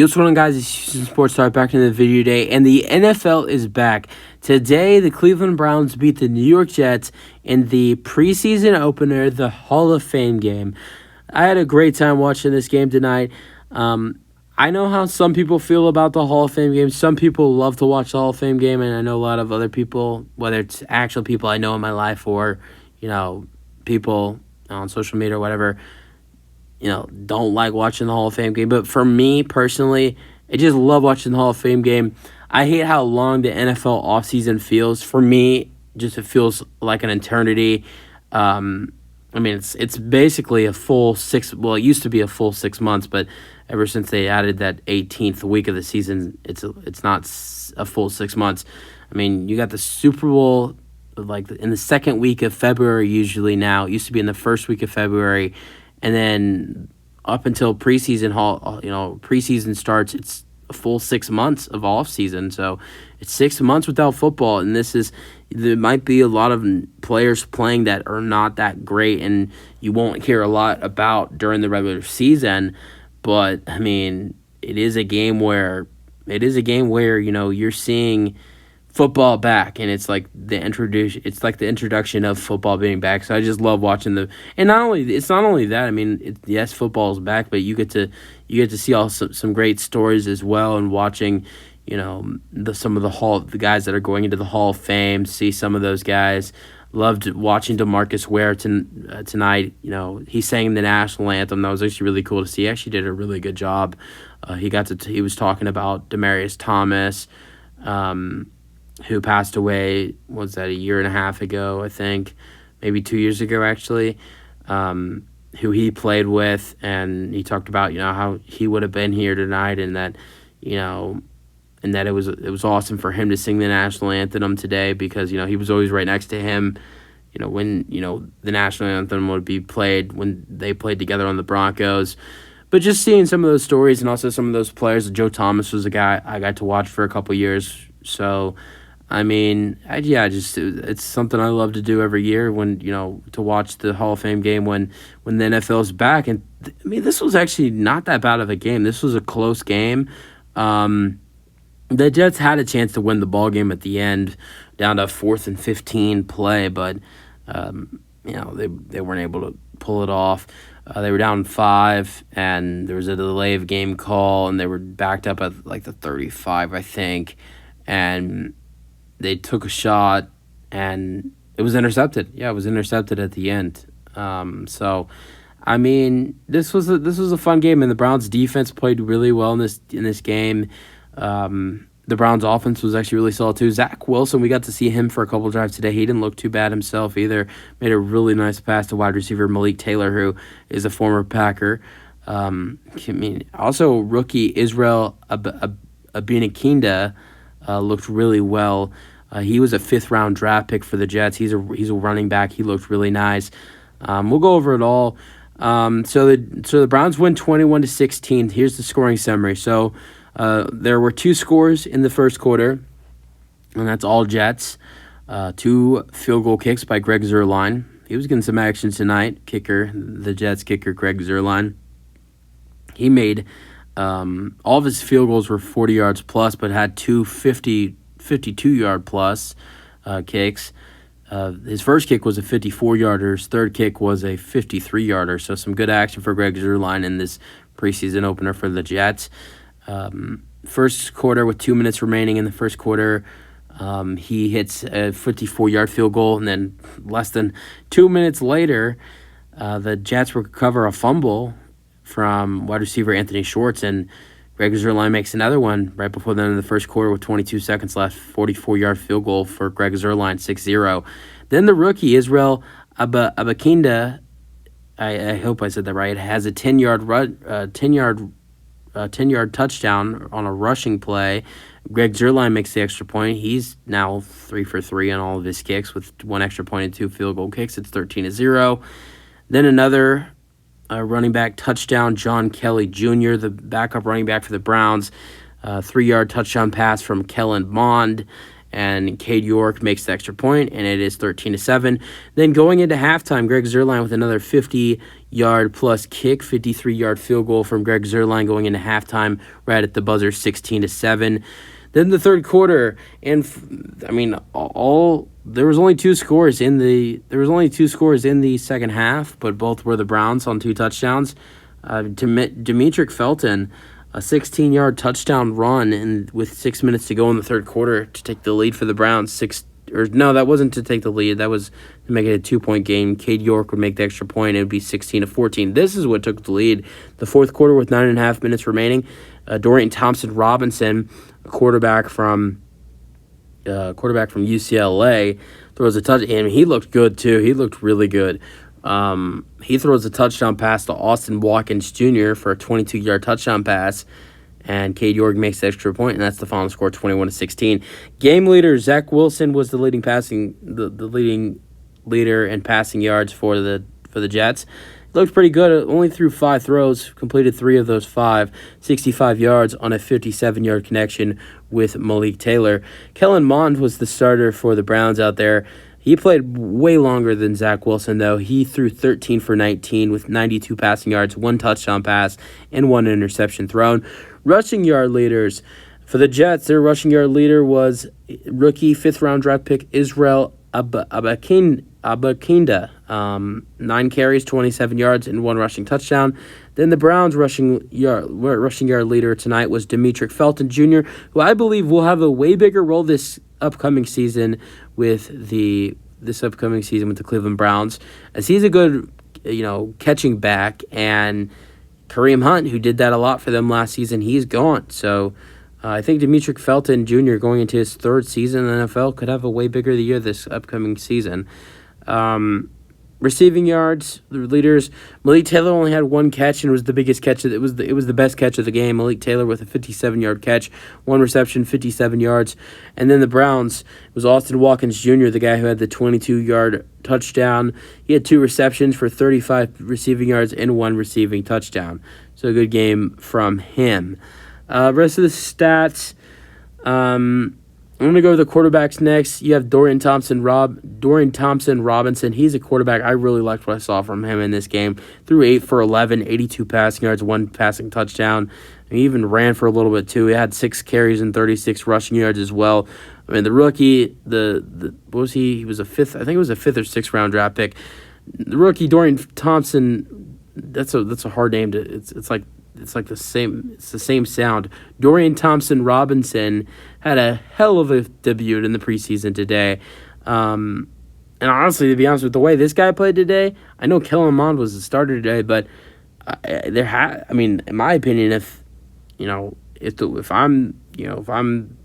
What's going on, guys? It's Houston Sports Star back in the video today, and the NFL is back. Today, the Cleveland Browns beat the New York Jets in the preseason opener, the Hall of Fame game. I had a great time watching this game tonight. I know how some people feel about the Hall of Fame game. Some people love to watch the Hall of Fame game, and I know a lot of other people, whether it's actual people I know in my life or, people on social media or whatever, don't like watching the Hall of Fame game. But for me personally, I just love watching the Hall of Fame game. I hate how long the NFL offseason feels. For me, it feels like an eternity. It's basically a full it used to be a full 6 months, but ever since they added that 18th week of the season, it's not a full 6 months. You got the Super Bowl in the second week of February usually now. It used to be in the first week of February. And then up until preseason starts, it's a full 6 months of off season. So it's 6 months without football, and there might be a lot of players playing that are not that great, and you won't hear a lot about during the regular season. But it is a game where you're seeing football back, and it's like the introduction of football being back. So I just love watching it's not only that. Yes, football is back, but you get to see some great stories as well, and watching some of the guys that are going into the Hall of Fame. See some of those guys. Loved watching DeMarcus Ware tonight. He sang the national anthem. That was actually really cool to see. He actually did a really good job. He was talking about Demaryius Thomas, who passed away, was that a year and a half ago, I think, maybe 2 years ago, actually, who he played with, and he talked about, how he would have been here tonight, and that, it was awesome for him to sing the national anthem today, because, he was always right next to him, when, the national anthem would be played when they played together on the Broncos. But just seeing some of those stories, and also some of those players. Joe Thomas was a guy I got to watch for a couple years, so it's something I love to do every year when, to watch the Hall of Fame game when the NFL is back. And, this was actually not that bad of a game. This was a close game. The Jets had a chance to win the ball game at the end, down to 4th and 15 play, but, they weren't able to pull it off. They were down 5, and there was a delay of game call, and they were backed up at, the 35, I think, and they took a shot, and it was intercepted. Yeah, it was intercepted at the end. This was a fun game, and the Browns' defense played really well in this game. The Browns' offense was actually really solid too. Zach Wilson, we got to see him for a couple drives today. He didn't look too bad himself either. Made a really nice pass to wide receiver Malik Taylor, who is a former Packer. Also rookie Israel Abinakinda looked really well. He was a 5th-round draft pick for the Jets. He's a running back. He looked really nice. We'll go over it all. So the Browns win 21-16. Here's the scoring summary. So there were 2 scores in the first quarter, and that's all Jets. 2 field goal kicks by Greg Zuerlein. He was getting some action tonight. The Jets kicker, Greg Zuerlein. He made all of his field goals were 40 yards plus, but had 2 52-yard plus kicks. His first kick was a 54-yarder. His third kick was a 53-yarder. So some good action for Greg Zuerlein in this preseason opener for the Jets. First quarter, with 2 minutes remaining in the first quarter, he hits a 54-yard field goal, and then less than 2 minutes later, the Jets recover a fumble from wide receiver Anthony Schwartz, and Greg Zuerlein makes another one right before the end of the first quarter with 22 seconds left. 44-yard field goal for Greg Zuerlein, 6-0. Then the rookie, Israel Abakinda, I hope I said that right, has a 10-yard touchdown on a rushing play. Greg Zuerlein makes the extra point. He's now 3 for 3 on all of his kicks with 1 extra point and 2 field goal kicks. It's 13-0. Then another running back touchdown, John Kelly Jr., the backup running back for the Browns. 3-yard touchdown pass from Kellen Mond. and Cade York makes the extra point, and it is 13-7. Then going into halftime, Greg Zuerlein with another 50-yard plus kick, 53-yard field goal from Greg Zuerlein going into halftime right at the buzzer, 16-7. Then the third quarter, and there was only two scores in the second half, but both were the Browns on 2 touchdowns. Demetric Felton, a 16-yard touchdown run, and with 6 minutes to go in the third quarter to take the lead for the Browns. That wasn't to take the lead. That was to make it a 2-point game. Cade York would make the extra point. It would be 16-14. This is what took the lead. The fourth quarter with 9.5 minutes remaining. Dorian Thompson-Robinson, a quarterback from UCLA, throws a touch, and he looked good too. He looked really good. He throws a touchdown pass to Austin Watkins Jr. for a 22-yard touchdown pass, and Cade York makes the extra point, and that's the final score, 21-16. Game leader Zach Wilson was the leading leader in passing yards for the Jets. He looked pretty good. Only threw 5 throws, completed 3 of those 5, 65 yards on a 57-yard connection with Malik Taylor. Kellen Mond was the starter for the Browns out there. He played way longer than Zach Wilson, though. He threw 13 for 19 with 92 passing yards, 1 touchdown pass, and 1 interception thrown. Rushing yard leaders for the Jets, their rushing yard leader was rookie 5th-round draft pick Israel Abakinda. 9 carries, 27 yards, and 1 rushing touchdown. Then the Browns' rushing yard leader tonight was Demetric Felton Jr., who I believe will have a way bigger role this upcoming season with the Cleveland Browns, as he's a good catching back, and Kareem Hunt, who did that a lot for them last season, he's gone. So I think Demetric Felton Jr. going into his 3rd season in the NFL could have a way bigger year this upcoming season. Receiving yards, the leaders, Malik Taylor only had 1 catch, and it was the biggest catch. It was the best catch of the game. Malik Taylor with a 57-yard catch, 1 reception, 57 yards. And then the Browns, it was Austin Watkins Jr., the guy who had the 22-yard touchdown. He had 2 receptions for 35 receiving yards and 1 receiving touchdown. So a good game from him. Rest of the stats, I'm going to go with the quarterbacks next. You have Dorian Thompson-Robinson. He's a quarterback. I really liked what I saw from him in this game. Threw 8 for 11, 82 passing yards, 1 passing touchdown. He even ran for a little bit, too. He had 6 carries and 36 rushing yards as well. I mean, the rookie, what was he? He was a 5th, I think it was a 5th or 6th round draft pick. The rookie, Dorian Thompson, that's a hard name to, it's like the same sound. Dorian Thompson-Robinson had a hell of a debut in the preseason today. And honestly, to be honest with the way this guy played today, I know Kellen Mond was the starter today, but in my opinion, if I'm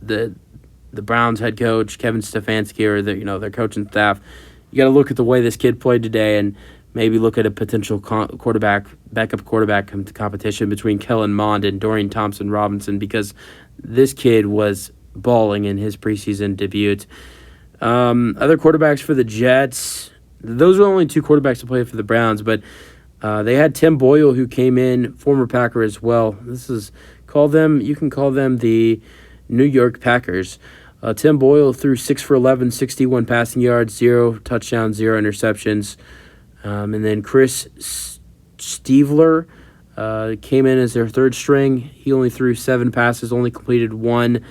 the Browns head coach, Kevin Stefanski, or their coaching staff, you got to look at the way this kid played today and maybe look at a potential backup quarterback competition between Kellen Mond and Dorian Thompson-Robinson, because this kid was balling in his preseason debut. Other quarterbacks for the Jets, those were only 2 quarterbacks to play for the Browns, but they had Tim Boyle, who came in, former Packer as well. You can call them the New York Packers. Tim Boyle threw 6 for 11, 61 passing yards, 0 touchdowns, 0 interceptions. And then Chris Stievler came in as their 3rd string. He only threw 7 passes, only completed 1,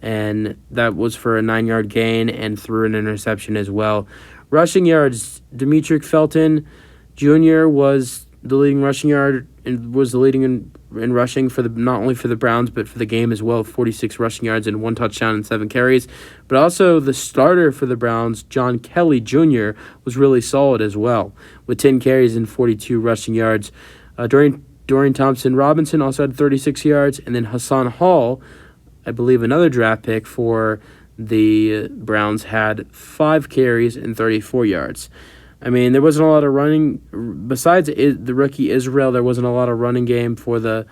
and that was for a 9-yard gain, and threw an interception as well. Rushing yards, Demetric Felton Jr. was the leading rushing yard and was the leading in rushing for not only for the Browns but for the game as well, 46 rushing yards and 1 touchdown and 7 carries. But also the starter for the Browns, John Kelly Jr., was really solid as well, with 10 carries and 42 rushing yards. Dorian Thompson-Robinson also had 36 yards, and then Hassan Hall, I believe another draft pick for the Browns, had 5 carries and 34 yards. I mean, there wasn't a lot of running besides the rookie Israel. There wasn't a lot of running game for the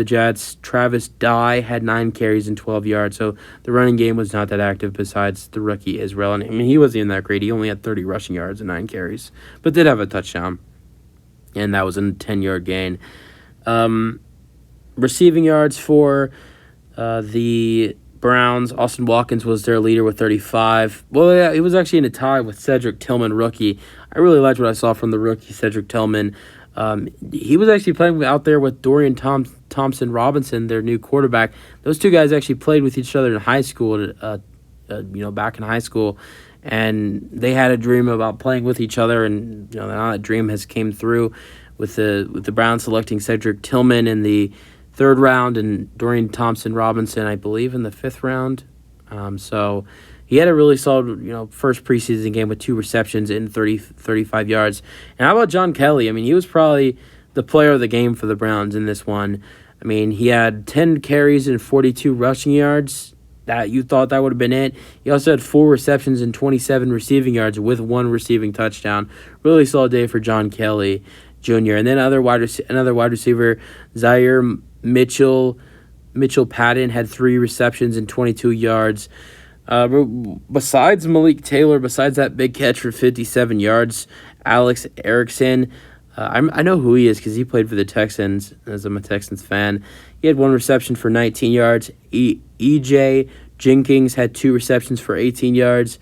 Jets. Travis Dye had 9 carries and 12 yards, so the running game was not that active besides the rookie Israel. And I mean, he wasn't even that great. He only had 30 rushing yards and 9 carries, but did have a touchdown, and that was a 10-yard gain. Receiving yards for the Browns, Austin Watkins was their leader with 35. Well, yeah, he was actually in a tie with Cedric Tillman, rookie. I really liked what I saw from the rookie, Cedric Tillman. He was actually playing out there with Dorian Thompson Robinson, their new quarterback. Those two guys actually played with each other in high school, back in high school, and they had a dream about playing with each other, and now that dream has came through with the Browns selecting Cedric Tillman in the third round and Dorian Thompson Robinson, I believe, in the fifth round. So he had a really solid, first preseason game with 2 receptions in 35 yards. And how about John Kelly? I mean, he was probably the player of the game for the Browns in this one. I mean, he had 10 carries and 42 rushing yards. That you thought that would have been it. He also had 4 receptions and 27 receiving yards with 1 receiving touchdown. Really solid day for John Kelly Jr. And then another wide receiver, Zaire Mitchell Patton, had 3 receptions and 22 yards. Besides Malik Taylor, besides that big catch for 57 yards, Alex Erickson, I know who he is because he played for the Texans, as I'm a Texans fan. He had 1 reception for 19 yards. E.J. Jenkins had 2 receptions for 18 yards.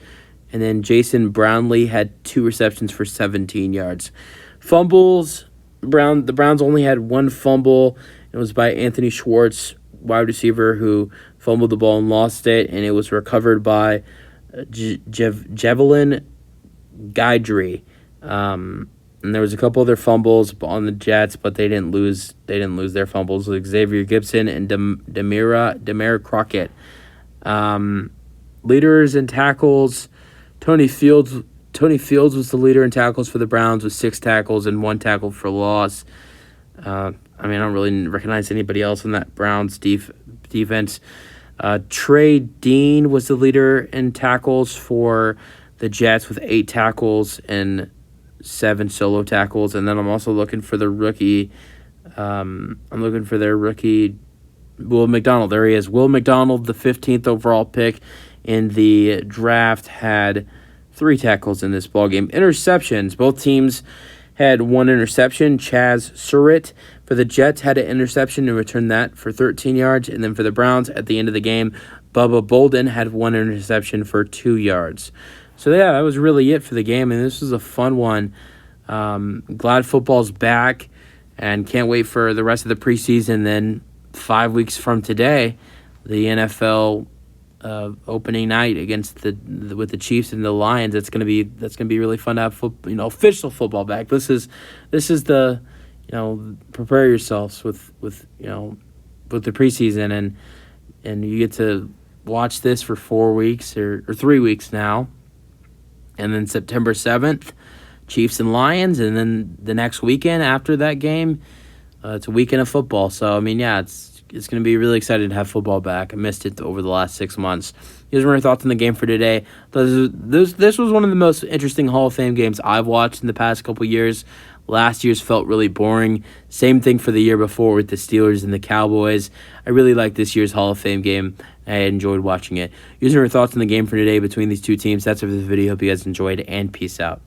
And then Jason Brownlee had 2 receptions for 17 yards. Fumbles, the Browns only had 1 fumble. It was by Anthony Schwartz, wide receiver, who fumbled the ball and lost it, and it was recovered by Javelin Guidry. And there was a couple other fumbles on the Jets, but they didn't lose their fumbles with Xavier Gibson and Demir Crockett. Leaders in tackles, Tony Fields was the leader in tackles for the Browns with 6 tackles and 1 tackle for loss. I don't really recognize anybody else in that Browns defense. Trey Dean was the leader in tackles for the Jets with 8 tackles and 7 solo tackles. And then I'm also looking for the rookie. Their rookie, Will McDonald. There he is. Will McDonald, the 15th overall pick in the draft, had 3 tackles in this ballgame. Interceptions. Both teams had 1 interception. Chaz Surratt for the Jets had an interception and returned that for 13 yards. And then for the Browns, at the end of the game, Bubba Bolden had 1 interception for 2 yards. So, yeah, that was really it for the game, and this was a fun one. Glad football's back, and can't wait for the rest of the preseason. Then 5 weeks from today, the NFL opening night with the Chiefs and the Lions. That's gonna be really fun to have official football back. This is the prepare yourselves with the preseason, and you get to watch this for 4 weeks or 3 weeks now. And then September 7th, Chiefs and Lions. And then the next weekend after that game, it's a weekend of football. So, it's going to be really exciting to have football back. I missed it over the last 6 months. Here's my thoughts on the game for today. This was one of the most interesting Hall of Fame games I've watched in the past couple years. Last year's felt really boring. Same thing for the year before with the Steelers and the Cowboys. I really like this year's Hall of Fame game. I enjoyed watching it. Here's my thoughts on the game for today between these two teams. That's it for the video. Hope you guys enjoyed, and peace out.